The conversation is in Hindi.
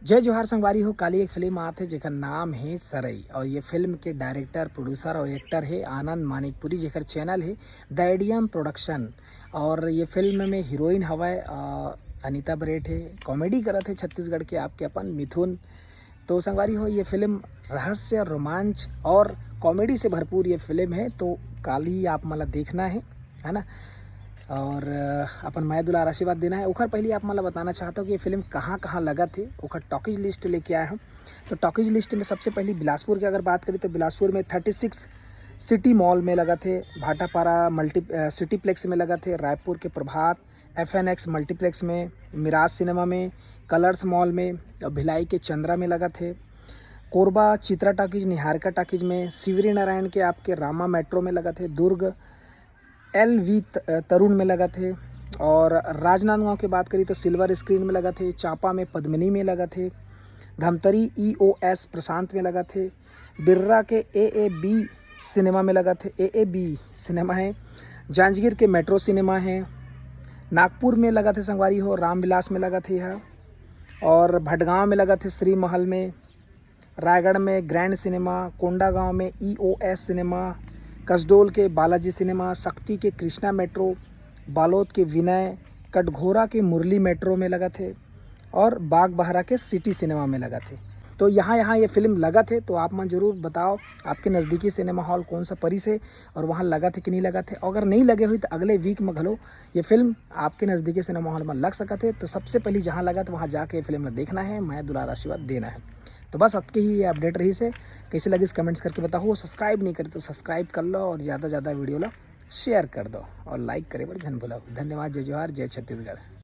जय जोहार संगवारी हो। काली एक फिल्म आत है जेकर नाम है सरई और ये फिल्म के डायरेक्टर प्रोड्यूसर और एक्टर है आनंद मानिकपुरी, जेकर चैनल है द एडियम प्रोडक्शन। और ये फिल्म में हीरोइन हवाए अनीता बरेट है। कॉमेडी करत है छत्तीसगढ़ के आपके अपन मिथुन। तो संगवारी हो, ये फिल्म रहस्य, रोमांच और कॉमेडी से भरपूर ये फिल्म है। तो काल ही आप मला देखना है ना। और अपन माया दुलार आशीर्वाद देना है। ओखर पहले आप मला बताना चाहता हूँ कि ये फिल्म कहाँ कहाँ लगा थे। ओखर टॉकीज लिस्ट लेके आया हूँ। तो टॉकीज लिस्ट में सबसे पहले बिलासपुर की अगर बात करें तो बिलासपुर में 36 सिटी मॉल में लगा थे, भाटापारा सिटीप्लेक्स में लगा थे, रायपुर के प्रभात FNX मल्टीप्लेक्स में, मिराज सिनेमा में, कलर्स मॉल में, भिलाई के चंद्रा में लगा थे, कोरबा चित्रा टॉकीज, निहारिका टॉकीज में, शिवरी नारायण के आपके रामा मेट्रो में लगा थे, दुर्ग LV तरुण में लगा थे। और राजनांदगांव की बात करी तो सिल्वर स्क्रीन में लगा थे, चांपा में पद्मिनी में लगा थे, धमतरी EOS प्रशांत में लगा थे, बिर्रा के AAB सिनेमा में लगा थे, AAB सिनेमा है, जांजगीर के मेट्रो सिनेमा है, नागपुर में लगा थे संगवारी हो रामविलास में लगा थे यह, और भटगांव में लगा थे श्री महल में, रायगढ़ में ग्रैंड सिनेमा, कोंडागांव में EOS सिनेमा, कसडोल के बालाजी सिनेमा, शक्ति के कृष्णा मेट्रो, बालोद के विनय, कटघोरा के मुरली मेट्रो में लगा थे, और बाग बहरा के सिटी सिनेमा में लगा थे। तो यहाँ ये फिल्म लगा थे। तो आप मन जरूर बताओ आपके नज़दीकी सिनेमा हॉल कौन सा परी से और वहाँ लगा थे कि नहीं लगा थे। अगर नहीं लगे हुई तो अगले वीक में घलो ये फिल्म आपके नज़दीकी सिनेमा हॉल में लग सका थे। तो सबसे पहले जहाँ लगा तो वहाँ जाके ये फिल्म देखना है, मैं दुलार आशीर्वाद देना है। तो बस आपके ही ये अपडेट रही से कैसे लगी कमेंट्स करके बताओ। सब्सक्राइब नहीं करे तो सब्सक्राइब कर लो और ज़्यादा वीडियो ला शेयर कर दो और लाइक करे पर झन भूलो। धन्यवाद। जय जोहार, जय छत्तीसगढ़।